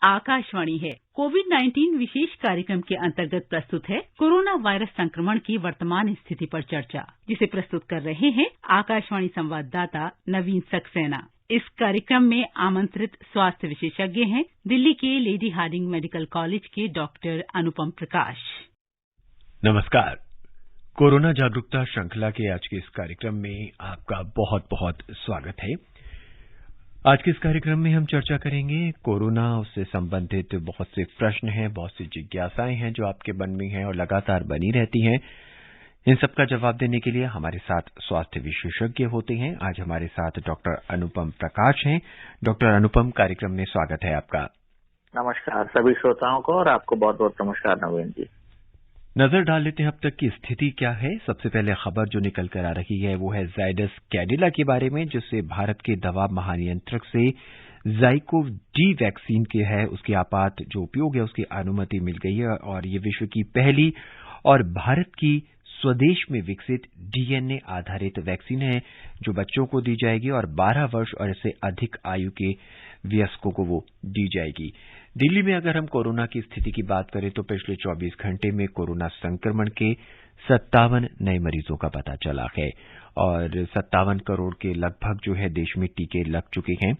आकाशवाणी है। कोविड-19 विशेष कार्यक्रम के अंतर्गत प्रस्तुत है कोरोना वायरस संक्रमण की वर्तमान स्थिति पर चर्चा, जिसे प्रस्तुत कर रहे हैं आकाशवाणी संवाददाता नवीन सक्सेना। इस कार्यक्रम में आमंत्रित स्वास्थ्य विशेषज्ञ हैं दिल्ली के लेडी हार्डिंग मेडिकल कॉलेज के डॉक्टर अनुपम प्रकाश। नमस्कार। कोरोना जागरूकता श्रृंखला के आज के इस कार्यक्रम में आपका बहुत बहुत स्वागत है। आज के इस कार्यक्रम में हम चर्चा करेंगे कोरोना, उससे संबंधित बहुत से प्रश्न हैं, बहुत सी जिज्ञासाएं हैं जो आपके मन में हैं और लगातार बनी रहती हैं। इन सब का जवाब देने के लिए हमारे साथ स्वास्थ्य विशेषज्ञ होते हैं। आज हमारे साथ डॉक्टर अनुपम प्रकाश हैं। डॉक्टर अनुपम, कार्यक्रम में स्वागत है आपका। नमस्कार सभी श्रोताओं को और आपको बहुत बहुत नमस्कार नवीन जी। नजर डाल लेते हैं अब तक की स्थिति क्या है। सबसे पहले खबर जो निकल कर आ रही है वो है जायडस कैडिला के बारे में, जिससे भारत के दवा महानियंत्रक से जाइकोव डी वैक्सीन के है उसके आपात जो उपयोग है उसकी अनुमति मिल गई है और ये विश्व की पहली और भारत की स्वदेश में विकसित डीएनए आधारित वैक्सीन है जो बच्चों को दी जाएगी और 12 वर्ष और इससे अधिक आयु के वयस्कों को वो दी जाएगी। दिल्ली में अगर हम कोरोना की स्थिति की बात करें तो पिछले 24 घंटे में कोरोना संक्रमण के 57 नए मरीजों का पता चला है और 57 करोड़ के लगभग जो है देश में टीके लग चुके हैं।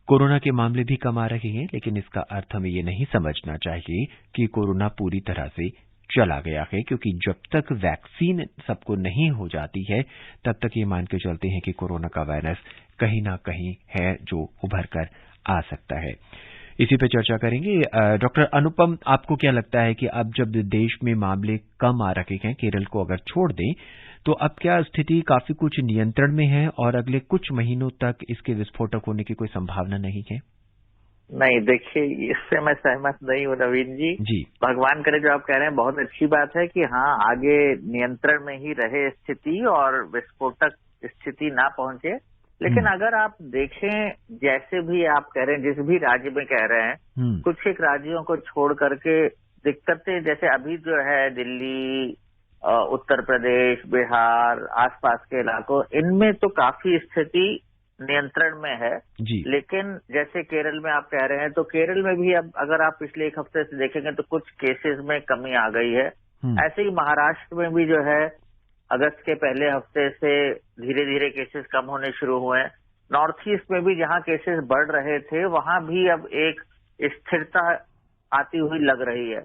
कोरोना के मामले भी कम आ रहे हैं, लेकिन इसका अर्थ हमें ये नहीं समझना चाहिए कि कोरोना पूरी तरह से चला गया है, क्योंकि जब तक वैक्सीन सबको नहीं हो जाती है तब तक ये मान के चलते हैं कि कोरोना का वायरस कहीं ना कहीं है जो उभर कर आ सकता है। इसी पे चर्चा करेंगे। डॉक्टर अनुपम, आपको क्या लगता है कि अब जब देश में मामले कम आ रहे हैं, केरल को अगर छोड़ दें, तो अब क्या स्थिति काफी कुछ नियंत्रण में है और अगले कुछ महीनों तक इसके विस्फोटक होने की कोई संभावना नहीं है? नहीं, देखिए इससे मैं सहमत नहीं हूँ नवीन जी। भगवान करे जो आप कह रहे हैं बहुत अच्छी बात है कि हाँ आगे नियंत्रण में ही रहे स्थिति और विस्फोटक स्थिति ना पहुंचे। लेकिन अगर आप देखें जैसे भी आप कह रहे हैं, जिस भी राज्य में कह रहे हैं, कुछ एक राज्यों को छोड़ करके दिक्कतें जैसे अभी जो है दिल्ली, उत्तर प्रदेश, बिहार, आसपास के इलाकों, इनमें तो काफी स्थिति नियंत्रण में है। लेकिन जैसे केरल में आप कह रहे हैं, तो केरल में भी अब अगर आप पिछले एक हफ्ते से देखेंगे तो कुछ केसेस में कमी आ गई है। ऐसे ही महाराष्ट्र में भी जो है अगस्त के पहले हफ्ते से धीरे धीरे केसेस कम होने शुरू हुए हैं। नॉर्थ ईस्ट में भी जहां केसेस बढ़ रहे थे वहां भी अब एक स्थिरता आती हुई लग रही है।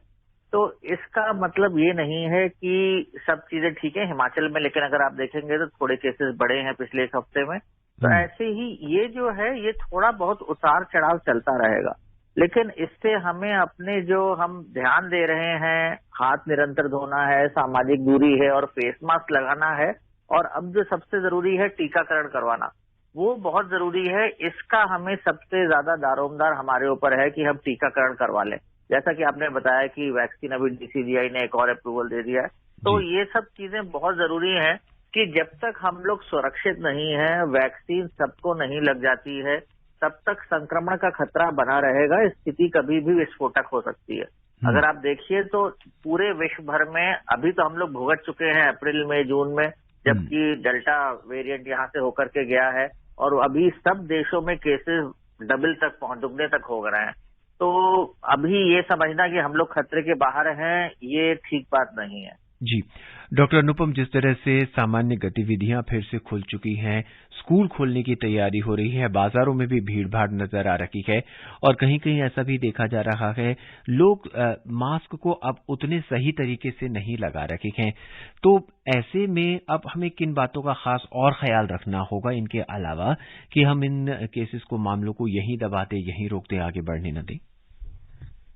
तो इसका मतलब ये नहीं है कि सब चीजें ठीक है हिमाचल में, लेकिन अगर आप देखेंगे तो थोड़े केसेस बढ़े हैं पिछले एक हफ्ते में। तो ऐसे ही ये जो है ये थोड़ा बहुत उतार चढ़ाव चलता रहेगा। लेकिन इससे हमें अपने जो हम ध्यान दे रहे हैं, हाथ निरंतर धोना है, सामाजिक दूरी है और फेस मास्क लगाना है, और अब जो सबसे जरूरी है टीकाकरण करवाना, वो बहुत जरूरी है। इसका हमें सबसे ज्यादा दारोमदार हमारे ऊपर है कि हम टीकाकरण करवा लें। जैसा कि आपने बताया कि वैक्सीन अभी डीसीजीआई ने एक और अप्रूवल दे दिया है, तो ये सब चीजें बहुत जरूरी हैं कि जब तक हम लोग सुरक्षित नहीं है, वैक्सीन सबको नहीं लग जाती है, तब तक संक्रमण का खतरा बना रहेगा। स्थिति कभी भी विस्फोटक हो सकती है। अगर आप देखिए तो पूरे विश्व भर में अभी तो हम लोग भुगत चुके हैं अप्रैल में, जून में, जबकि डेल्टा वेरिएंट यहाँ से होकर के गया है और अभी सब देशों में केसेस डबल तक दुगने तक हो गए हैं। तो अभी ये समझना कि हम लोग खतरे के बाहर हैं, ये ठीक बात नहीं है। जी डॉक्टर अनुपम, जिस तरह से सामान्य गतिविधियां फिर से खुल चुकी हैं, स्कूल खोलने की तैयारी हो रही है, बाजारों में भी भीड़ भाड़ नजर आ रही है और कहीं कहीं ऐसा भी देखा जा रहा है लोग मास्क को अब उतने सही तरीके से नहीं लगा रखे हैं। तो ऐसे में अब हमें किन बातों का खास और ख्याल रखना होगा इनके अलावा कि हम इन केसेस को, मामलों को यहीं दबाते, यहीं रोकते, आगे बढ़ने न दें?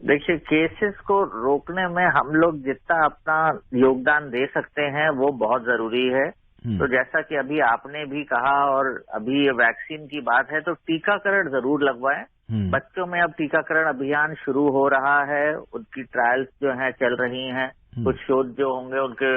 देखिए, केसेस को रोकने में हम लोग जितना अपना योगदान दे सकते हैं वो बहुत जरूरी है। तो जैसा कि अभी आपने भी कहा और अभी ये वैक्सीन की बात है, तो टीकाकरण जरूर लगवाएं। बच्चों में अब टीकाकरण अभियान शुरू हो रहा है, उनकी ट्रायल्स जो हैं चल रही हैं, कुछ शोध जो होंगे उनके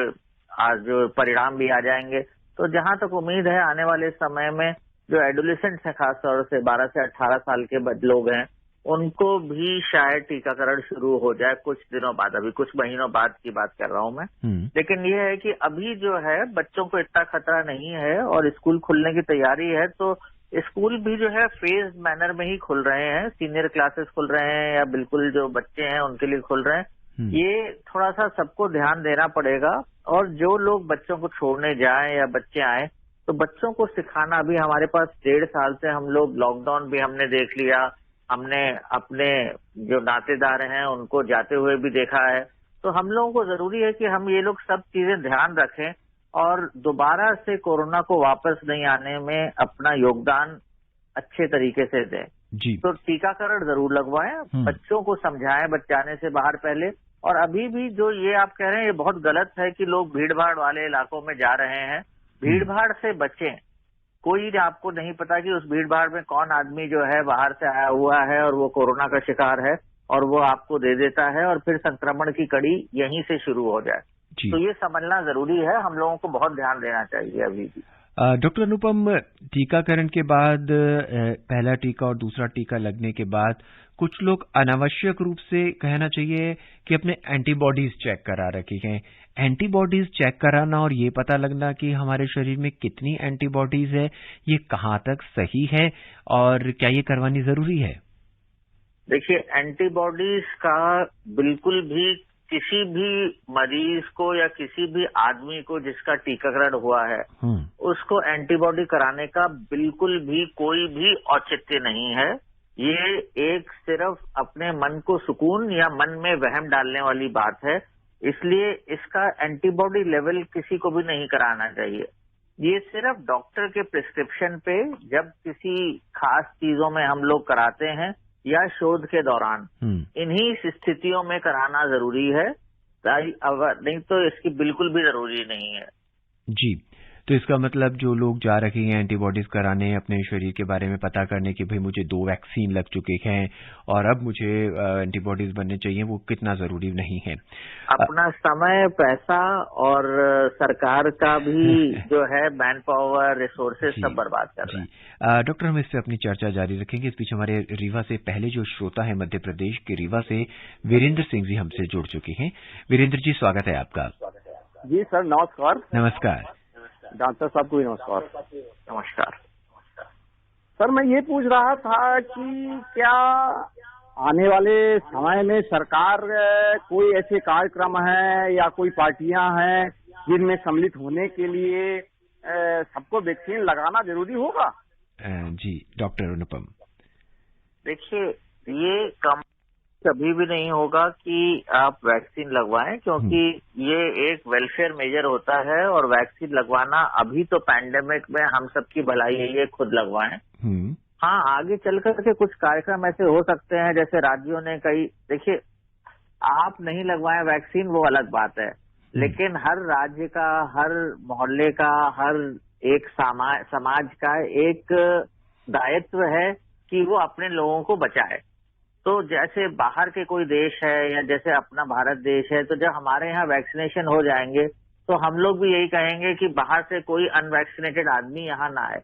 आज जो परिणाम भी आ जाएंगे। तो जहां तक उम्मीद है आने वाले समय में जो एडोलेसेंट्स हैं, खासतौर से 12 से 18 साल के लोग हैं, उनको भी शायद टीकाकरण शुरू हो जाए कुछ दिनों बाद। अभी कुछ महीनों बाद की बात कर रहा हूं मैं। लेकिन ये है कि अभी जो है बच्चों को इतना खतरा नहीं है और स्कूल खुलने की तैयारी है, तो स्कूल भी जो है फेज मैनर में ही खुल रहे हैं, सीनियर क्लासेस खुल रहे हैं या बिल्कुल जो बच्चे हैं उनके लिए खुल रहे हैं। ये थोड़ा सा सबको ध्यान देना पड़ेगा, और जो लोग बच्चों को छोड़ने जाएं या बच्चे आए तो बच्चों को सिखाना, अभी हमारे पास 1.5 साल से हम लोग लॉकडाउन भी हमने देख लिया, हमने अपने जो नातेदार हैं उनको जाते हुए भी देखा है, तो हम लोगों को जरूरी है कि हम ये लोग सब चीजें ध्यान रखें और दोबारा से कोरोना को वापस नहीं आने में अपना योगदान अच्छे तरीके से दें। जी। तो टीकाकरण जरूर लगवाएं, बच्चों को समझाएं बच्चे आने से बाहर पहले। और अभी भी जो ये आप कह रहे हैं ये बहुत गलत है कि लोग भीड़ भाड़ वाले इलाकों में जा रहे हैं। भीड़ भाड़ से बचें। कोई आपको नहीं पता कि उस भीड़ भाड़ में कौन आदमी जो है बाहर से आया हुआ है और वो कोरोना का शिकार है और वो आपको दे देता है और फिर संक्रमण की कड़ी यहीं से शुरू हो जाए। तो ये समझना जरूरी है, हम लोगों को बहुत ध्यान देना चाहिए अभी भी। डॉक्टर अनुपम, टीकाकरण के बाद पहला टीका और दूसरा टीका लगने के बाद कुछ लोग अनावश्यक रूप से कहना चाहिए कि अपने एंटीबॉडीज चेक करा रखी हैं। एंटीबॉडीज चेक कराना और ये पता लगना कि हमारे शरीर में कितनी एंटीबॉडीज है, ये कहाँ तक सही है और क्या ये करवानी जरूरी है? देखिए, एंटीबॉडीज का बिल्कुल भी किसी भी मरीज को या किसी भी आदमी को जिसका टीकाकरण हुआ है उसको एंटीबॉडी कराने का बिल्कुल भी कोई भी औचित्य नहीं है। ये एक सिर्फ अपने मन को सुकून या मन में वहम डालने वाली बात है, इसलिए इसका एंटीबॉडी लेवल किसी को भी नहीं कराना चाहिए। ये सिर्फ डॉक्टर के प्रिस्क्रिप्शन पे जब किसी खास चीजों में हम लोग कराते हैं या शोध के दौरान इन्हीं स्थितियों में कराना जरूरी है, नहीं तो इसकी बिल्कुल भी जरूरी नहीं है। जी, तो इसका मतलब जो लोग जा रहे हैं एंटीबॉडीज कराने अपने शरीर के बारे में पता करने कि भाई मुझे 2 वैक्सीन लग चुके हैं और अब मुझे एंटीबॉडीज बनने चाहिए, वो कितना जरूरी नहीं है। अपना समय, पैसा और सरकार का भी जो है मैन पावर, रिसोर्सेज सब बर्बाद कर रहे हैं। डॉक्टर, हम इस पे अपनी चर्चा जारी रखेंगे। इस बीच हमारे रीवा से पहले जो श्रोता है मध्य प्रदेश के रीवा से वीरेंद्र सिंह जी हमसे जुड़ चुके हैं। वीरेंद्र जी, स्वागत है आपका। जी सर, नमस्कार। नमस्कार। डॉक्टर साहब को भी नमस्कार। नमस्कार सर, मैं ये पूछ रहा था कि क्या आने वाले समय में सरकार कोई ऐसे कार्यक्रम है या कोई पार्टियां हैं जिनमें सम्मिलित होने के लिए सबको वैक्सीन लगाना जरूरी होगा? जी डॉक्टर अनुपम। देखिए, ये कम कभी भी नहीं होगा कि आप वैक्सीन लगवाएं, क्योंकि ये एक वेलफेयर मेजर होता है और वैक्सीन लगवाना अभी तो पैंडेमिक में हम सबकी भलाई है, ये खुद लगवाएं। हाँ, आगे चल करके कुछ कार्यक्रम ऐसे हो सकते हैं जैसे राज्यों ने कई, देखिए आप नहीं लगवाएं वैक्सीन वो अलग बात है, लेकिन हर राज्य का, हर मोहल्ले का, हर एक समाज का एक दायित्व है कि वो अपने लोगों को बचाए। तो जैसे बाहर के कोई देश है या जैसे अपना भारत देश है, तो जब हमारे यहाँ वैक्सीनेशन हो जाएंगे तो हम लोग भी यही कहेंगे कि बाहर से कोई अनवैक्सीनेटेड आदमी यहाँ ना आए,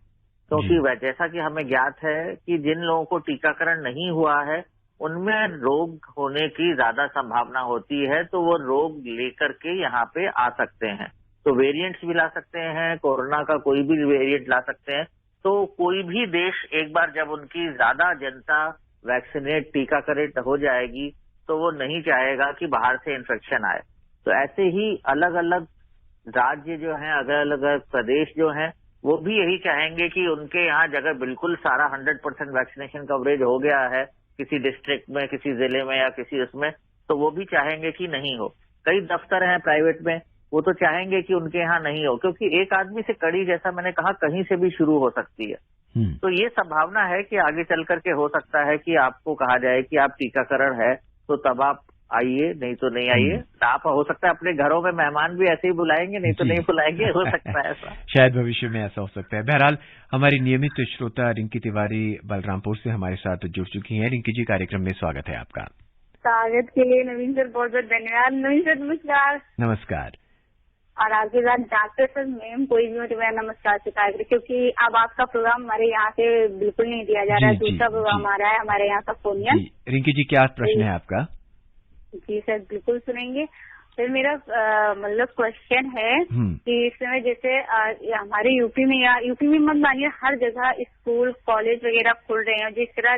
क्योंकि जैसा कि हमें ज्ञात है कि जिन लोगों को टीकाकरण नहीं हुआ है उनमें रोग होने की ज्यादा संभावना होती है, तो वो रोग लेकर के यहाँ पे आ सकते हैं। तो वेरिएंट्स भी ला सकते हैं, कोरोना का कोई भी वेरिएंट ला सकते हैं। तो कोई भी देश एक बार जब उनकी ज्यादा जनता वैक्सीनेट, टीकाकरण हो जाएगी तो वो नहीं चाहेगा कि बाहर से इन्फेक्शन आए। तो ऐसे ही अलग अलग राज्य जो हैं, अलग अलग प्रदेश जो हैं, वो भी यही चाहेंगे कि उनके यहाँ जगह बिल्कुल सारा 100% वैक्सीनेशन कवरेज हो गया है किसी डिस्ट्रिक्ट में, किसी जिले में या किसी उसमें, तो वो भी चाहेंगे कि नहीं हो। कई दफ्तर हैं प्राइवेट में, वो तो चाहेंगे कि उनके यहाँ नहीं हो, क्योंकि एक आदमी से कड़ी, जैसा मैंने कहा, कहीं से भी शुरू हो सकती है। तो ये संभावना है कि आगे चल करके हो सकता है कि आपको कहा जाए कि आप टीकाकरण है तो तब आप आइए, नहीं तो नहीं आइए। आप हो सकता है अपने घरों में मेहमान भी ऐसे ही बुलाएंगे, नहीं तो नहीं बुलाएंगे, हो सकता है ऐसा। शायद भविष्य में ऐसा हो सकता है। बहरहाल, हमारी नियमित श्रोता रिंकी तिवारी बलरामपुर से हमारे साथ जुड़ चुकी हैं। रिंकी जी, कार्यक्रम में स्वागत है आपका। स्वागत के लिए नवीन सर बहुत बहुत धन्यवाद। नवीन सर नमस्कार। नमस्कार। और आपके साथ डॉक्टर सर, मैम, कोई भी मुझे मेरा नमस्कार स्वीकार करे, क्योंकि अब आपका प्रोग्राम हमारे यहाँ से बिल्कुल नहीं दिया जा रहा है। दूसरा प्रोग्राम आ रहा है हमारे यहाँ का फोनिया। रिंकी जी, क्या प्रश्न है आपका? जी सर, बिल्कुल सुनेंगे। सर मेरा मतलब क्वेश्चन है कि इस समय जैसे हमारे यूपी में मत मानिए, हर जगह स्कूल कॉलेज वगैरह खुल रहे हैं। जिस तरह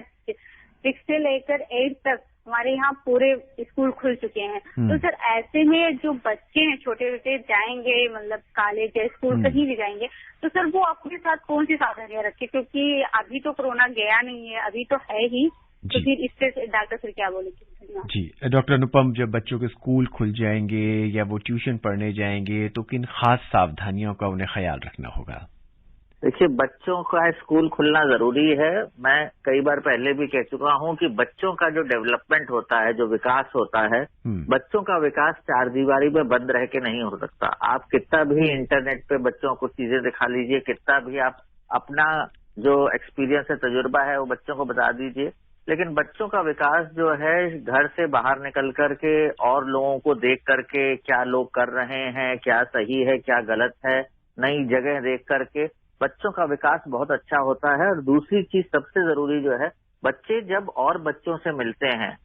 6 से लेकर 8 तक हमारे यहाँ पूरे स्कूल खुल चुके हैं। तो सर ऐसे में जो बच्चे हैं छोटे छोटे जाएंगे मतलब कॉलेज या स्कूल कहीं भी जाएंगे, तो सर वो अपने साथ कौन सी सावधानियां रखें, क्योंकि अभी तो कोरोना गया नहीं है, अभी तो है ही। तो फिर इससे डॉक्टर सर क्या बोलेंगे? जी डॉक्टर अनुपम, जब बच्चों के स्कूल खुल जाएंगे या वो ट्यूशन पढ़ने जाएंगे तो किन खास सावधानियों का उन्हें ख्याल रखना होगा? देखिए, बच्चों का स्कूल खुलना जरूरी है। मैं कई बार पहले भी कह चुका हूं कि बच्चों का जो डेवलपमेंट होता है, जो विकास होता है, बच्चों का विकास 4 दीवारी में बंद रह के नहीं हो सकता। आप कितना भी इंटरनेट पे बच्चों को चीजें दिखा लीजिए, कितना भी आप अपना जो एक्सपीरियंस है, तजुर्बा है, वो बच्चों को बता दीजिए, लेकिन बच्चों का विकास जो है घर से बाहर निकल करके और लोगों को देख करके, क्या लोग कर रहे हैं, क्या सही है, क्या गलत है, नई जगह देख करके बच्चों का विकास बहुत अच्छा होता है। और दूसरी चीज सबसे जरूरी जो है, बच्चे जब और बच्चों से मिलते हैं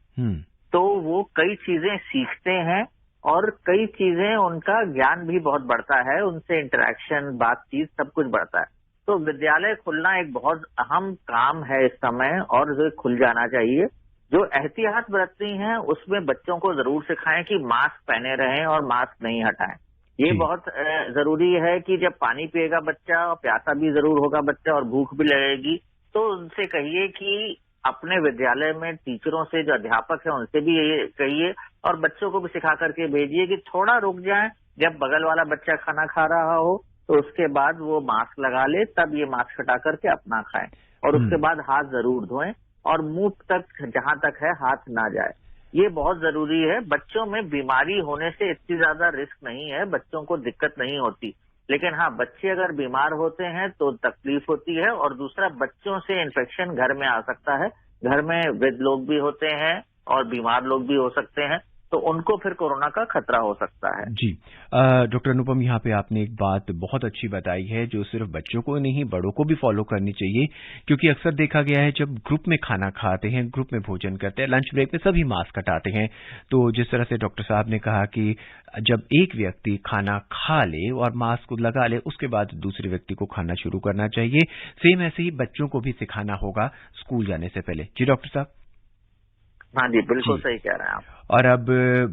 तो वो कई चीजें सीखते हैं और कई चीजें उनका ज्ञान भी बहुत बढ़ता है, उनसे इंटरेक्शन, बातचीत सब कुछ बढ़ता है। तो विद्यालय खुलना एक बहुत अहम काम है इस समय, और जो खुल जाना चाहिए। जो एहतियात बरतनी है उसमें बच्चों को जरूर सिखाएं कि मास्क पहने रहें और मास्क नहीं हटाएं। ये बहुत जरूरी है कि जब पानी पिएगा बच्चा, प्यासा भी जरूर होगा बच्चा और भूख भी लगेगी, तो उनसे कहिए कि अपने विद्यालय में टीचरों से, जो अध्यापक है उनसे भी ये कहिए और बच्चों को भी सिखा करके भेजिए कि थोड़ा रुक जाएं, जब बगल वाला बच्चा खाना खा रहा हो तो उसके बाद वो मास्क लगा ले, तब ये मास्क हटा करके अपना खाएं और उसके बाद हाथ जरूर धोएं और मुंह तक जहां तक है हाथ ना जाए। ये बहुत जरूरी है। बच्चों में बीमारी होने से इतनी ज्यादा रिस्क नहीं है, बच्चों को दिक्कत नहीं होती, लेकिन हाँ, बच्चे अगर बीमार होते हैं तो तकलीफ होती है। और दूसरा, बच्चों से इन्फेक्शन घर में आ सकता है। घर में वृद्ध लोग भी होते हैं और बीमार लोग भी हो सकते हैं, तो उनको फिर कोरोना का खतरा हो सकता है। जी डॉक्टर अनुपम, यहाँ पे आपने एक बात बहुत अच्छी बताई है जो सिर्फ बच्चों को नहीं बड़ों को भी फॉलो करनी चाहिए, क्योंकि अक्सर देखा गया है जब ग्रुप में खाना खाते हैं, ग्रुप में भोजन करते हैं, लंच ब्रेक में सभी मास्क हटाते हैं। तो जिस तरह से डॉक्टर साहब ने कहा कि जब एक व्यक्ति खाना खा ले और मास्क लगा ले, उसके बाद दूसरे व्यक्ति को खाना शुरू करना चाहिए। सेम ऐसे ही बच्चों को भी सिखाना होगा स्कूल जाने से पहले। जी डॉक्टर साहब। हाँ जी, बिल्कुल सही कह रहे हैं आप। और अब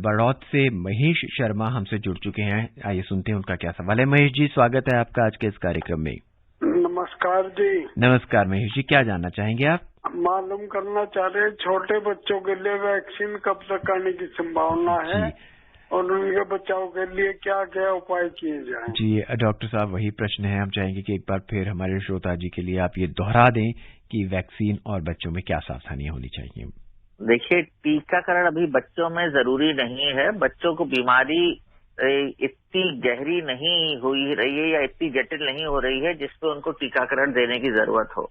बड़ौत से महेश शर्मा हमसे जुड़ चुके हैं, आइए सुनते हैं उनका क्या सवाल है। महेश जी, स्वागत है आपका आज के इस कार्यक्रम में। नमस्कार जी। नमस्कार महेश जी, क्या जानना चाहेंगे आप? मालूम करना चाह रहे हैं छोटे बच्चों के लिए वैक्सीन कब तक आने की संभावना है और उनके बचाव के लिए क्या क्या उपाय किए जाएं? जी डॉक्टर साहब, वही प्रश्न है। हम चाहेंगे कि एक बार फिर हमारे श्रोता जी के लिए आप ये दोहरा दें कि वैक्सीन और बच्चों में क्या सावधानियां होनी चाहिए। देखिए, टीकाकरण अभी बच्चों में जरूरी नहीं है। बच्चों को बीमारी इतनी गहरी नहीं हुई रही है या इतनी जटिल नहीं हो रही है जिसपे उनको टीकाकरण देने की जरूरत हो।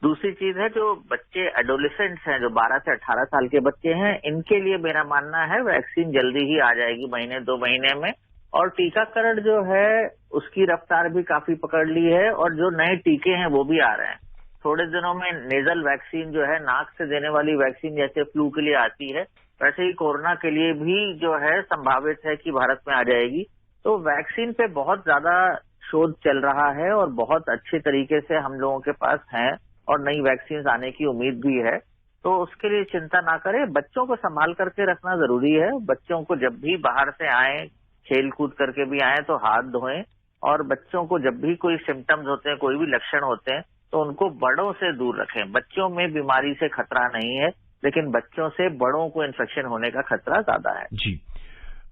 दूसरी चीज है, जो बच्चे एडोलेसेंट्स हैं, जो 12 से 18 साल के बच्चे हैं, इनके लिए मेरा मानना है वैक्सीन जल्दी ही आ जाएगी, महीने 2 महीने में। और टीकाकरण जो है उसकी रफ्तार भी काफी पकड़ ली है और जो नए टीके हैं वो भी आ रहे हैं। थोड़े दिनों में नेजल वैक्सीन जो है, नाक से देने वाली वैक्सीन जैसे फ्लू के लिए आती है, वैसे ही कोरोना के लिए भी जो है संभावित है कि भारत में आ जाएगी। तो वैक्सीन पे बहुत ज्यादा शोध चल रहा है और बहुत अच्छे तरीके से हम लोगों के पास है और नई वैक्सीन आने की उम्मीद भी है। तो उसके लिए चिंता ना करें, बच्चों को संभाल करके रखना जरूरी है। बच्चों को जब भी बाहर से आए, खेल कूद करके भी आए तो हाथ धोएं, और बच्चों को जब भी कोई सिम्टम्स होते हैं, कोई भी लक्षण होते हैं, तो उनको बड़ों से दूर रखें। बच्चों में बीमारी से खतरा नहीं है, लेकिन बच्चों से बड़ों को इन्फेक्शन होने का खतरा ज्यादा है। जी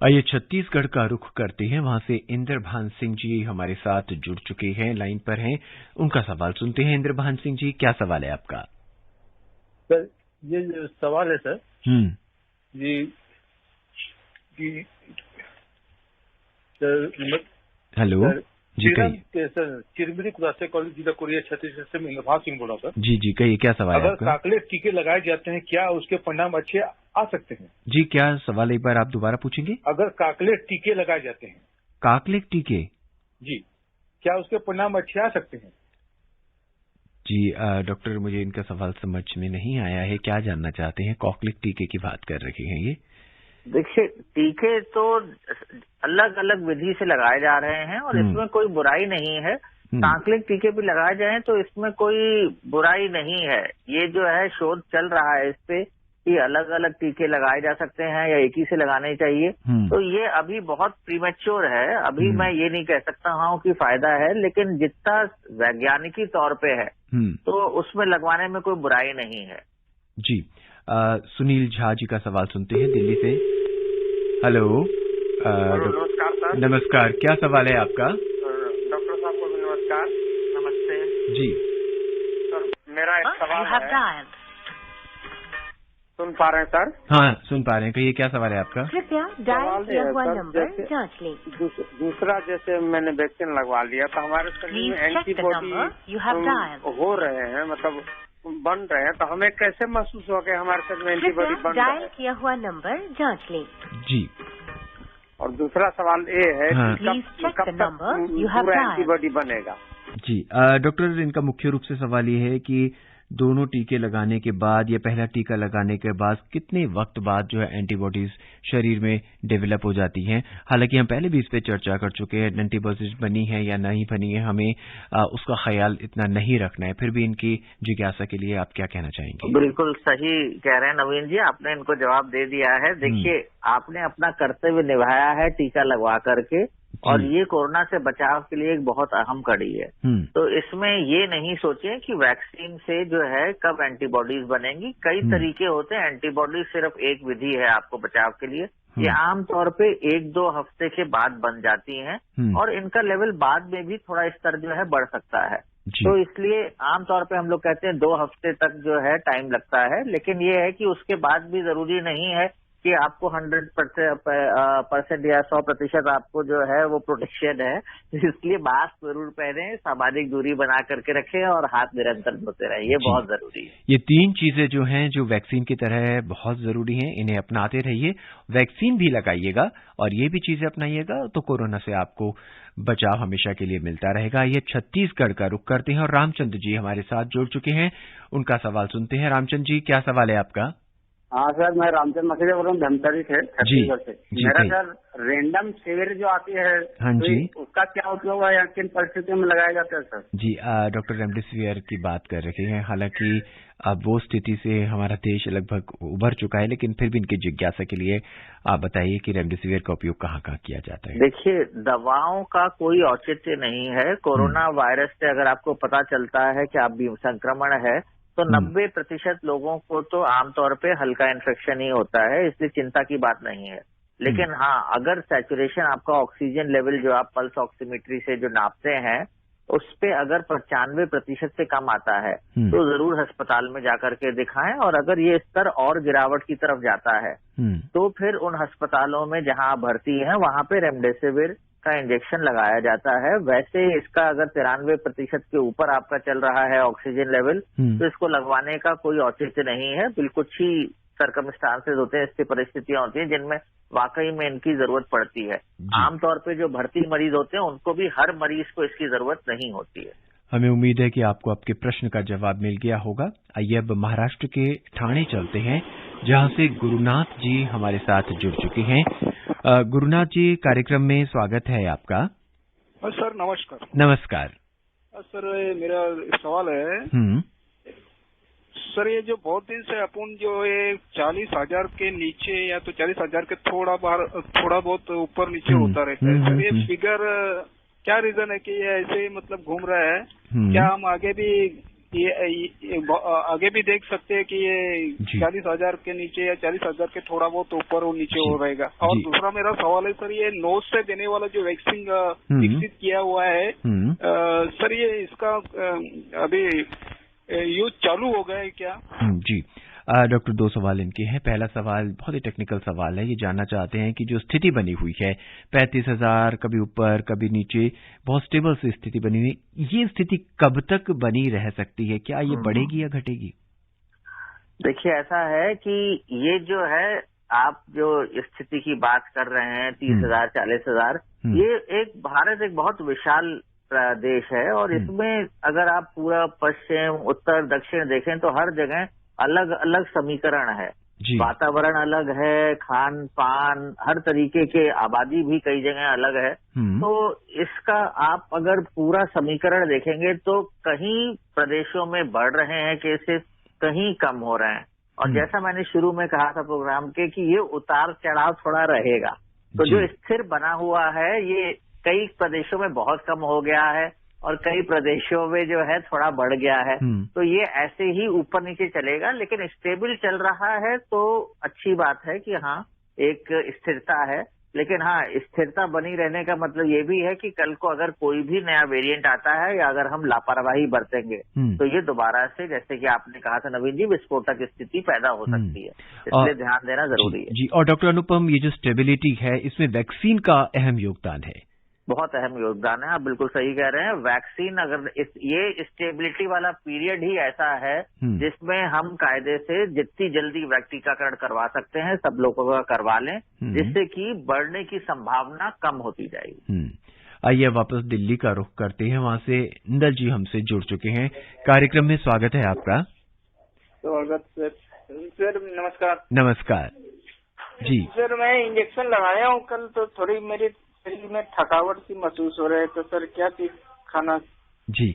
आइए छत्तीसगढ़ का रुख करते हैं। वहां से इंद्रभान सिंह जी हमारे साथ जुड़ चुके हैं, लाइन पर हैं। उनका सवाल सुनते हैं। इंद्रभान सिंह जी, क्या सवाल है आपका? सर, ये जो सवाल है सर जी सर, हेलो जी, कहिए सर। चिरमिरी कुदासे कॉलेज जिला कोरिया छत्तीसगढ़ से इंद्रभान सिंह बोला सर। जी कहिए, क्या सवाल है आपका? अगर काकले टीके लगाए जाते हैं, क्या उसके परिणाम अच्छे आ सकते हैं? जी, क्या सवाल एक बार आप दोबारा पूछेंगे? अगर काकले टीके लगाए जाते हैं, काकले टीके जी, क्या उसके परिणाम अच्छे आ सकते हैं? जी डॉक्टर, मुझे इनका सवाल समझ में नहीं आया है। क्या जानना चाहते हैं? कॉकलिक टीके की बात कर रहे हैं ये? देखिए, टीके तो अलग अलग विधि से लगाए जा रहे हैं और इसमें कोई बुराई नहीं है। सांक्लिक टीके भी लगाए जाएं तो इसमें कोई बुराई नहीं है। ये जो है शोध चल रहा है इस पे कि अलग अलग टीके लगाए जा सकते हैं या एक ही से लगाने चाहिए। तो ये अभी बहुत प्रीमेच्योर है। अभी मैं ये नहीं कह सकता हूँ कि फायदा है, लेकिन जितना वैज्ञानिकी तौर पे है तो उसमें लगवाने में कोई बुराई नहीं है। जी, सुनील झा जी का सवाल सुनते हैं दिल्ली से। हेलो। नमस्कार सर। नमस्कार, क्या सवाल है आपका? डॉक्टर साहब को भी नमस्कार। नमस्ते जी सर, मेरा एक सवाल है। सुन पा रहे हैं सर? हाँ, सुन पा रहे हैं। कहिए, क्या सवाल है आपका? कृपया डायल किया हुआ नंबर जांच लें। दूसरा, जैसे मैंने वैक्सीन लगवा लिया तो हमारे शरीर में एंटीबॉडी हो रहे हैं, मतलब बन रहे हैं, तो हमें कैसे महसूस हो गया हमारे शरीर में एंटीबॉडी बन रहा है? डायल किया हुआ नंबर जांच लें। जी। और दूसरा सवाल ये है कि कब तक पूरा एंटीबॉडी बनेगा? जी, डॉक्टर, इनका मुख्य रूप से सवाल ये है कि दोनों टीके लगाने के बाद या पहला टीका लगाने के बाद कितने वक्त बाद जो है एंटीबॉडीज शरीर में डेवलप हो जाती हैं। हालांकि हम पहले भी इस पे चर्चा कर चुके हैं, एंटीबॉडीज बनी है या नहीं बनी है, हमें उसका ख्याल इतना नहीं रखना है। फिर भी इनकी जिज्ञासा के लिए आप क्या कहना चाहेंगे? बिल्कुल सही कह रहे हैं नवीन जी, आपने इनको जवाब दे दिया है। देखिए, आपने अपना कर्तव्य निभाया है टीका लगवा करके, और ये कोरोना से बचाव के लिए एक बहुत अहम कड़ी है। तो इसमें ये नहीं सोचें कि वैक्सीन से जो है कब एंटीबॉडीज बनेंगी। कई तरीके होते हैं। एंटीबॉडीज सिर्फ एक विधि है आपको बचाव के लिए। ये आमतौर पे 1-2 हफ्ते के बाद बन जाती हैं और इनका लेवल बाद में भी थोड़ा स्तर जो है बढ़ सकता है। तो इसलिए आमतौर पे हम लोग कहते हैं 2 हफ्ते तक जो है टाइम लगता है, लेकिन ये है कि उसके बाद भी जरूरी नहीं है कि आपको 100% या 100% आपको जो है वो प्रोटेक्शन है। इसलिए मास्क जरूर पहने, सामाजिक दूरी बना करके रखें और हाथ निरंतर धोते रहें। ये बहुत जरूरी है। ये 3 चीजें जो हैं जो वैक्सीन की तरह है, बहुत जरूरी हैं। इन्हें अपनाते रहिए, वैक्सीन भी लगाइएगा और ये भी चीजें अपनाइएगा तो कोरोना से आपको बचाव हमेशा के लिए मिलता रहेगा। ये छत्तीसगढ़ का रुख करते हैं और रामचंद्र जी हमारे साथ जुड़ चुके हैं, उनका सवाल सुनते हैं। रामचंद्र जी, क्या सवाल है आपका? हाँ सर, मैं रामचंद्र मसीह बोल रहा हूँ, धमतरी से, छत्तीसगढ़ से। मेरा सर रेंडम शिविर जो आती है, हाँ जी, तो उसका क्या उपयोग है या किन परिस्थितियों में लगाया जाता है सर? जी, डॉक्टर रेमडेसिविर की बात कर रहे हैं। हालांकि अब वो स्थिति से हमारा देश लगभग उभर चुका है, लेकिन फिर भी इनकी जिज्ञासा के लिए आप बताइए कि रेमडेसिविर का उपयोग कहाँ कहाँ किया जाता है? देखिए, दवाओं का कोई औचित्य नहीं है। कोरोना वायरस से अगर आपको पता चलता है कि आप भी संक्रमण है तो 90% लोगों को तो आमतौर पे हल्का इन्फेक्शन ही होता है, इसलिए चिंता की बात नहीं है। लेकिन हाँ, अगर सैचुरेशन आपका ऑक्सीजन लेवल जो आप पल्स ऑक्सीमेट्री से जो नापते हैं उस पे अगर 95% से कम आता है तो जरूर अस्पताल में जाकर के दिखाएं। और अगर ये स्तर और गिरावट की तरफ जाता है तो फिर उन अस्पतालों में जहां आप भर्ती हैं वहां पे रेमडेसिविर का इंजेक्शन लगाया जाता है। वैसे इसका अगर 93% के ऊपर आपका चल रहा है ऑक्सीजन लेवल तो इसको लगवाने का कोई औचित्य नहीं है। बिल्कुल ही सर्कमस्टांसेस होते हैं, ऐसी परिस्थितियां होती हैं जिनमें वाकई में इनकी जरूरत पड़ती है। आमतौर पे जो भर्ती मरीज होते हैं उनको भी हर मरीज को इसकी जरूरत नहीं होती है। हमें उम्मीद है कि आपको आपके प्रश्न का जवाब मिल गया होगा। आइए अब महाराष्ट्र के ठाणे चलते हैं, जहां से गुरुनाथ जी हमारे साथ जुड़ चुके हैं। गुरुनाथ जी, कार्यक्रम में स्वागत है आपका। सर नमस्कार। नमस्कार सर, मेरा सवाल है सर, ये जो बहुत दिन से अपन जो ये 40,000 के नीचे या तो 40,000 के थोड़ा बहुत ऊपर नीचे होता रहता है सर, ये फिगर क्या रीजन है कि ये ऐसे मतलब घूम रहा है? क्या हम आगे भी देख सकते हैं कि ये 40,000 के नीचे या 40,000 के थोड़ा बहुत ऊपर और नीचे हो रहेगा? और दूसरा मेरा सवाल है सर, ये नोज से देने वाला जो वैक्सीन विकसित किया हुआ है सर, ये इसका अभी यूज चालू हो गया है क्या? जी, डॉक्टर, 2 सवाल इनके हैं। पहला सवाल बहुत ही टेक्निकल सवाल है। ये जानना चाहते हैं कि जो स्थिति बनी हुई है 35,000, कभी ऊपर कभी नीचे, बहुत स्टेबल सी स्थिति बनी हुई, ये स्थिति कब तक बनी रह सकती है? क्या ये बढ़ेगी या घटेगी? देखिए, ऐसा है कि ये जो है आप जो स्थिति की बात कर रहे हैं 30,000, 40,000, ये भारत एक बहुत विशाल देश है और इसमें अगर आप पूरा पश्चिम, उत्तर, दक्षिण देखें तो हर जगह अलग अलग समीकरण है। वातावरण अलग है, खान पान, हर तरीके के आबादी भी कई जगह अलग है। तो इसका आप अगर पूरा समीकरण देखेंगे तो कहीं प्रदेशों में बढ़ रहे हैं केसेस, कहीं कम हो रहे हैं। और जैसा मैंने शुरू में कहा था प्रोग्राम के कि ये उतार चढ़ाव थोड़ा रहेगा। तो जो स्थिर बना हुआ है ये कई प्रदेशों में बहुत कम हो गया है और कई प्रदेशों में जो है थोड़ा बढ़ गया है। तो ये ऐसे ही ऊपर नीचे चलेगा, लेकिन स्टेबल चल रहा है तो अच्छी बात है कि हाँ एक स्थिरता है। लेकिन हाँ, स्थिरता बनी रहने का मतलब ये भी है कि कल को अगर कोई भी नया वेरिएंट आता है या अगर हम लापरवाही बरतेंगे तो ये दोबारा से, जैसे कि आपने कहा था नवीन जी, विस्फोटक स्थिति पैदा हो सकती है। इसलिए ध्यान देना जरूरी है। जी। और डॉक्टर अनुपम, ये जो स्टेबिलिटी है इसमें वैक्सीन का अहम योगदान है। बहुत अहम योगदान है, आप बिल्कुल सही कह रहे हैं। वैक्सीन अगर ये स्टेबिलिटी वाला पीरियड ही ऐसा है जिसमें हम कायदे से जितनी जल्दी टीकाकरण करवा सकते हैं सब लोगों का करवा लें, जिससे कि बढ़ने की संभावना कम होती जाएगी। आइए वापस दिल्ली का रुख करते हैं, वहां से इंदल जी हमसे जुड़ चुके हैं। कार्यक्रम में स्वागत है आपका। स्वागत सर, नमस्कार। नमस्कार जी। सर मैं इंजेक्शन लगाया हूँ कल, तो थोड़ी मेरी शरीर में थकावट सी महसूस हो रहा है, तो सर क्या चीज खाना? जी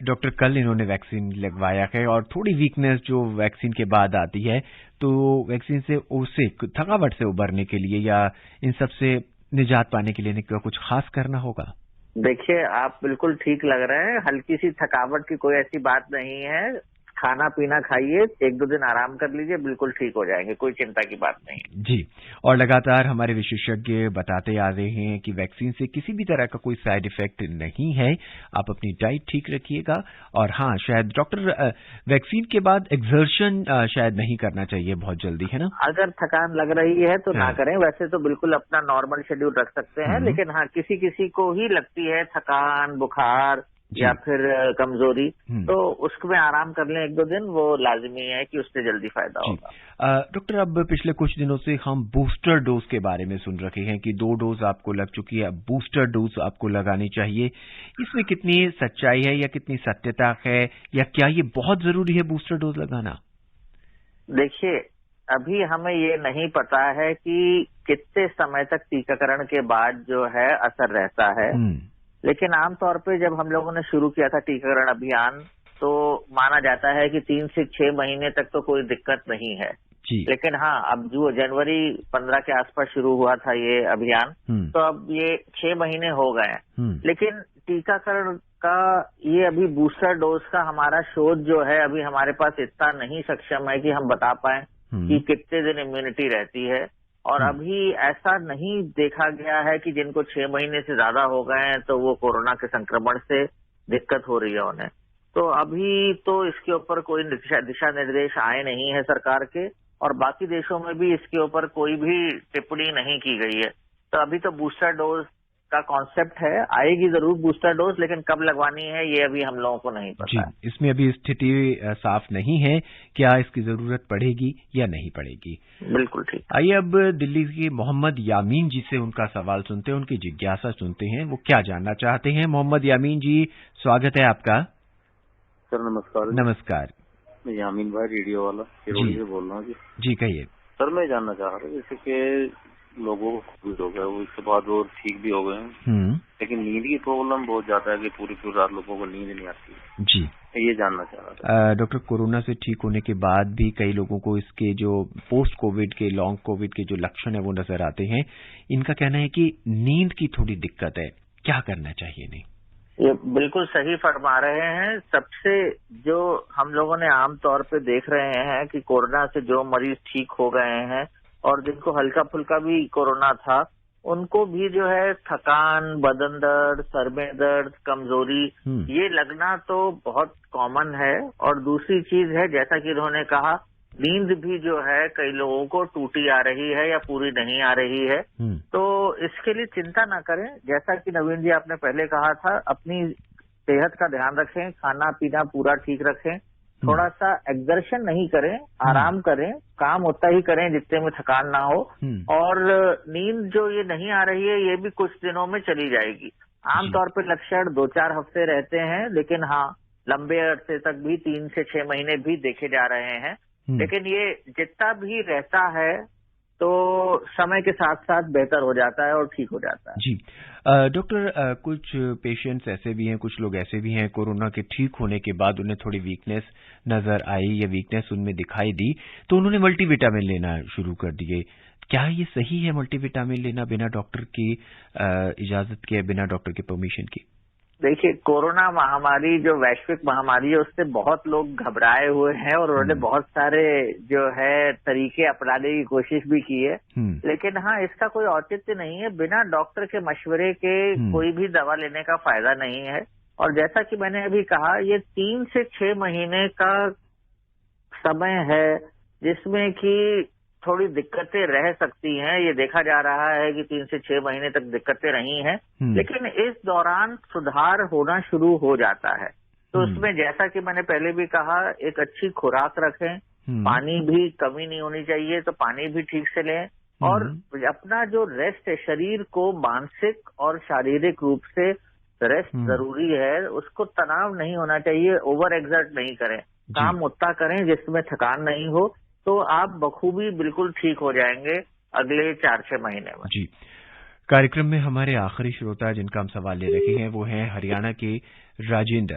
डॉक्टर, कल इन्होंने वैक्सीन लगवाया है और थोड़ी वीकनेस जो वैक्सीन के बाद आती है, तो वैक्सीन से उससे थकावट से उबरने के लिए या इन सब से निजात पाने के लिए क्या कुछ खास करना होगा? देखिए, आप बिल्कुल ठीक लग रहे हैं। हल्की सी थकावट की कोई ऐसी बात नहीं है। खाना पीना खाइए, 1-2 दिन आराम कर लीजिए, बिल्कुल ठीक हो जाएंगे, कोई चिंता की बात नहीं। जी। और लगातार हमारे विशेषज्ञ बताते आ रहे हैं कि वैक्सीन से किसी भी तरह का कोई साइड इफेक्ट नहीं है। आप अपनी डाइट ठीक रखिएगा। और हाँ, शायद डॉक्टर वैक्सीन के बाद एक्सर्शन शायद नहीं करना चाहिए बहुत जल्दी, है ना? अगर थकान लग रही है तो ना करें। वैसे तो बिल्कुल अपना नॉर्मल शेड्यूल रख सकते हैं, लेकिन हाँ किसी किसी को ही लगती है थकान, बुखार या फिर कमजोरी, तो उसमें आराम कर लें 1-2 दिन, वो लाजमी है कि उससे जल्दी फायदा होगा। डॉक्टर, अब पिछले कुछ दिनों से हम बूस्टर डोज के बारे में सुन रहे हैं कि 2 डोज आपको लग चुकी है, बूस्टर डोज आपको लगानी चाहिए। इसमें कितनी सच्चाई है या कितनी सत्यता है, या क्या ये बहुत जरूरी है बूस्टर डोज लगाना? देखिए, अभी हमें ये नहीं पता है कि कितने समय तक टीकाकरण के बाद जो है असर रहता है, लेकिन आमतौर पे जब हम लोगों ने शुरू किया था टीकाकरण अभियान तो माना जाता है कि 3 से 6 महीने तक तो कोई दिक्कत नहीं है। लेकिन हाँ, अब जो जनवरी 15 के आसपास शुरू हुआ था ये अभियान, तो अब ये 6 महीने हो गए हैं। लेकिन टीकाकरण का ये अभी बूस्टर डोज का हमारा शोध जो है अभी हमारे पास इतना नहीं सक्षम है कि हम बता पाए कि कितने दिन इम्यूनिटी रहती है। और अभी ऐसा नहीं देखा गया है कि जिनको 6 महीने से ज्यादा हो गए हैं तो वो कोरोना के संक्रमण से दिक्कत हो रही है उन्हें। तो अभी तो इसके ऊपर कोई दिशा निर्देश आए नहीं है सरकार के, और बाकी देशों में भी इसके ऊपर कोई भी टिप्पणी नहीं की गई है। तो अभी तो बूस्टर डोज का कॉन्सेप्ट है, आएगी जरूर बूस्टर डोज, लेकिन कब लगवानी है ये अभी हम लोगों को नहीं पता है। इसमें अभी स्थिति साफ नहीं है, क्या इसकी जरूरत पड़ेगी या नहीं पड़ेगी। बिल्कुल ठीक। आइए अब दिल्ली के मोहम्मद यामीन जी से उनका सवाल सुनते हैं, उनकी जिज्ञासा सुनते हैं, वो क्या जानना चाहते हैं। मोहम्मद यामीन जी, स्वागत है आपका। सर नमस्कार। नमस्कार। मैं यामीन भाई रेडियो वाला सिरोही से बोल रहा हूँ जी कहिए। सर मैं जानना चाह रहा हूँ, जैसे कि लोगों को कोविड हो गया, वो इसके बाद वो ठीक भी हो गए हैं, लेकिन नींद की प्रॉब्लम बहुत ज्यादा है कि पूरी रात लोगों को नींद नहीं आती जी। ये जानना चाह रहा था। डॉक्टर, कोरोना से ठीक होने के बाद भी कई लोगों को इसके जो पोस्ट कोविड के, लॉन्ग कोविड के जो लक्षण है वो नजर आते हैं। इनका कहना है कि नींद की थोड़ी दिक्कत है, क्या करना चाहिए? नहीं, ये बिल्कुल सही फरमा रहे हैं। सबसे जो हम लोगों ने आमतौर पे देख रहे हैं कि कोरोना से जो मरीज ठीक हो गए हैं और जिनको हल्का फुल्का भी कोरोना था, उनको भी जो है थकान, बदन दर्द, सर में दर्द, कमजोरी ये लगना तो बहुत कॉमन है। और दूसरी चीज है, जैसा कि इन्होंने कहा, नींद भी जो है कई लोगों को टूटी आ रही है या पूरी नहीं आ रही है। तो इसके लिए चिंता ना करें। जैसा कि नवीन जी आपने पहले कहा था, अपनी सेहत का ध्यान रखें, खाना पीना पूरा ठीक रखें, थोड़ा सा एक्सर्शन नहीं करें, आराम करें, काम उतना ही करें जितने में थकान ना हो। और नींद जो ये नहीं आ रही है ये भी कुछ दिनों में चली जाएगी। आमतौर पर लक्षण 2-4 हफ्ते रहते हैं, लेकिन हाँ लंबे अरसे तक भी 3 से 6 महीने भी देखे जा रहे हैं। लेकिन ये जितना भी रहता है तो समय के साथ साथ बेहतर हो जाता है और ठीक हो जाता है। जी डॉक्टर, कुछ पेशेंट्स ऐसे भी हैं, कुछ लोग ऐसे भी हैं कोरोना के ठीक होने के बाद उन्हें थोड़ी वीकनेस नजर आई या वीकनेस उनमें दिखाई दी तो उन्होंने मल्टीविटामिन लेना शुरू कर दिए। क्या ये सही है मल्टीविटामिन लेना बिना डॉक्टर की इजाजत के, बिना डॉक्टर के परमिशन की? देखिए, कोरोना महामारी जो वैश्विक महामारी है उससे बहुत लोग घबराए हुए हैं और उन्होंने बहुत सारे जो है तरीके अपनाने की कोशिश भी की है, लेकिन हाँ, इसका कोई औचित्य नहीं है। बिना डॉक्टर के मशवरे के कोई भी दवा लेने का फायदा नहीं है। और जैसा कि मैंने अभी कहा, ये 3 से 6 महीने का समय है जिसमें कि थोड़ी दिक्कतें रह सकती हैं। ये देखा जा रहा है कि 3 से 6 महीने तक दिक्कतें रही हैं, लेकिन इस दौरान सुधार होना शुरू हो जाता है। तो उसमें जैसा कि मैंने पहले भी कहा, एक अच्छी खुराक रखें, पानी भी कमी नहीं होनी चाहिए तो पानी भी ठीक से लें, और अपना जो रेस्ट है, शरीर को मानसिक और शारीरिक रूप से रेस्ट जरूरी है। उसको तनाव नहीं होना चाहिए, ओवर एक्सर्ट नहीं करें, काम उतना करें जिसमें थकान नहीं हो, तो आप बखूबी बिल्कुल ठीक हो जाएंगे अगले 4-6 महीने में। जी, कार्यक्रम में हमारे आखिरी श्रोता जिनका हम सवाल ले रहे हैं वो हैं हरियाणा के राजेंद्र।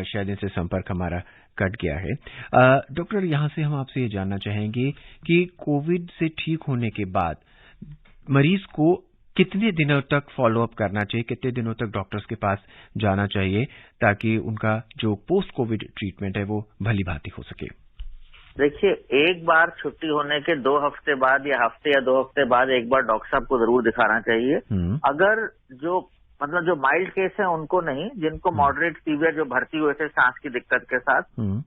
शायद इनसे संपर्क हमारा कट गया है। डॉक्टर, यहाँ से हम आपसे ये जानना चाहेंगे कि कोविड से ठीक होने के बाद मरीज को कितने दिनों तक फॉलोअप करना चाहिए, कितने दिनों तक डॉक्टर्स के पास जाना चाहिए ताकि उनका जो पोस्ट कोविड ट्रीटमेंट है वो भली भांति हो सके? देखिए, एक बार छुट्टी होने के 2 हफ्ते बाद या हफ्ते या 2 हफ्ते बाद एक बार डॉक्टर साहब को जरूर दिखाना चाहिए। अगर जो माइल्ड केस है उनको नहीं, जिनको मॉडरेट फीवर जो भर्ती हुए थे सांस की दिक्कत के साथ।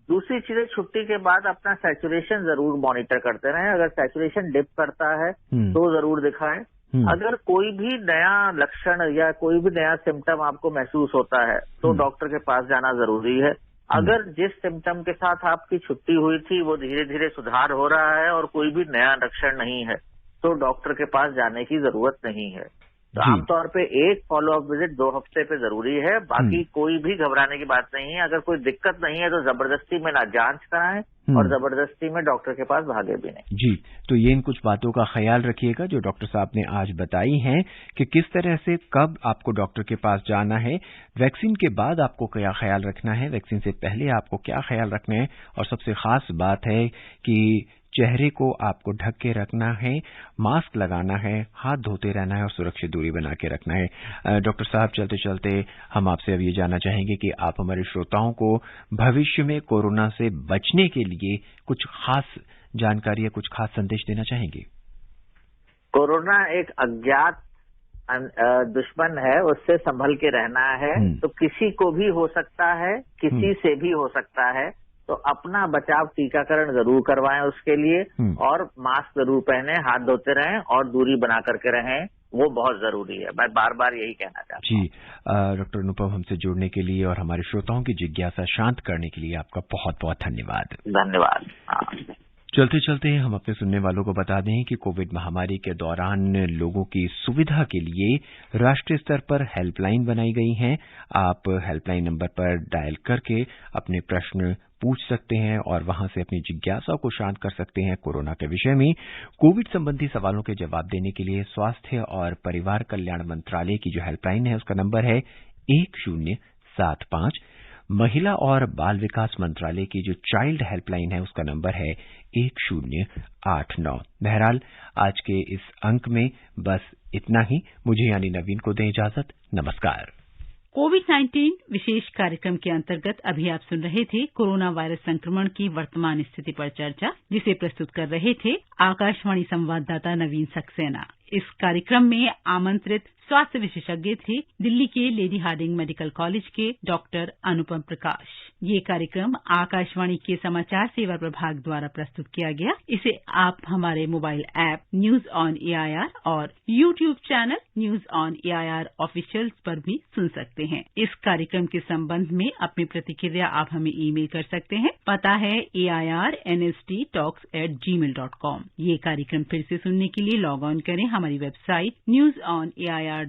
दूसरी चीजें, छुट्टी के बाद अपना सैचुरेशन जरूर मॉनिटर करते रहें। अगर सैचुरेशन डिप करता है तो जरूर दिखाएं। अगर कोई भी नया लक्षण या कोई भी नया सिम्टम आपको महसूस होता है तो डॉक्टर के पास जाना जरूरी है। अगर जिस सिम्टम के साथ आपकी छुट्टी हुई थी वो धीरे धीरे सुधार हो रहा है और कोई भी नया लक्षण नहीं है तो डॉक्टर के पास जाने की जरूरत नहीं है। तो आमतौर पे एक फॉलोअप विजिट 2 हफ्ते पे जरूरी है। बाकी कोई भी घबराने की बात नहीं है। अगर कोई दिक्कत नहीं है तो जबरदस्ती में ना जांच कराएं और जबरदस्ती में डॉक्टर के पास भागे भी नहीं। जी, तो ये इन कुछ बातों का ख्याल रखिएगा जो डॉक्टर साहब ने आज बताई हैं कि किस तरह से कब आपको डॉक्टर के पास जाना है, वैक्सीन के बाद आपको क्या ख्याल रखना है, वैक्सीन से पहले आपको क्या ख्याल रखना है, और सबसे खास बात है कि चेहरे को आपको ढक के रखना है, मास्क लगाना है, हाथ धोते रहना है और सुरक्षित दूरी बना के रखना है। डॉक्टर साहब, चलते चलते हम आपसे अब ये जानना चाहेंगे कि आप हमारे श्रोताओं को भविष्य में कोरोना से बचने के लिए कुछ खास जानकारी या कुछ खास संदेश देना चाहेंगे? कोरोना एक अज्ञात दुश्मन है, उससे संभल के रहना है। तो किसी को भी हो सकता है, किसी से भी हो सकता है। तो अपना बचाव टीकाकरण जरूर करवाएं उसके लिए, और मास्क जरूर पहने, हाथ धोते रहें और दूरी बना करके रहें, वो बहुत जरूरी है। मैं बार बार यही कहना चाहता हूँ। जी, डॉक्टर अनुपम, हमसे जुड़ने के लिए और हमारे श्रोताओं की जिज्ञासा शांत करने के लिए आपका बहुत बहुत धन्यवाद। धन्यवाद। चलते चलते हम अपने सुनने वालों को बता दें कि कोविड महामारी के दौरान लोगों की सुविधा के लिए राष्ट्रीय स्तर पर हेल्पलाइन बनाई गई हैं। आप हेल्पलाइन नंबर पर डायल करके अपने प्रश्न पूछ सकते हैं और वहां से अपनी जिज्ञासा को शांत कर सकते हैं। कोरोना के विषय में कोविड संबंधी सवालों के जवाब देने के लिए स्वास्थ्य और परिवार कल्याण मंत्रालय की जो हेल्पलाइन है उसका नंबर है 1075। महिला और बाल विकास मंत्रालय की जो चाइल्ड हेल्पलाइन है उसका नंबर है 1089। बहरहाल आज के इस अंक में बस इतना ही। मुझे यानी नवीन को दें इजाजत। नमस्कार। कोविड-19 विशेष कार्यक्रम के अंतर्गत अभी आप सुन रहे थे कोरोना वायरस संक्रमण की वर्तमान स्थिति पर चर्चा, जिसे प्रस्तुत कर रहे थे आकाशवाणी संवाददाता नवीन सक्सेना। इस कार्यक्रम में आमंत्रित स्वास्थ्य विशेषज्ञ थे दिल्ली के लेडी हार्डिंग मेडिकल कॉलेज के डॉक्टर अनुपम प्रकाश। ये कार्यक्रम आकाशवाणी के समाचार सेवा प्रभाग द्वारा प्रस्तुत किया गया। इसे आप हमारे mobile app news on AIR और YouTube channel news on AIR official पर भी सुन सकते हैं। इस कार्यक्रम के संबंध में अपनी प्रतिक्रिया आप हमें ईमेल कर सकते हैं। पता है airnsttalks@gmail.com। ये कार्यक्रम फिर से सुनने के लिए लॉग ऑन करें हमारी वेबसाइट newsonair.nic.in।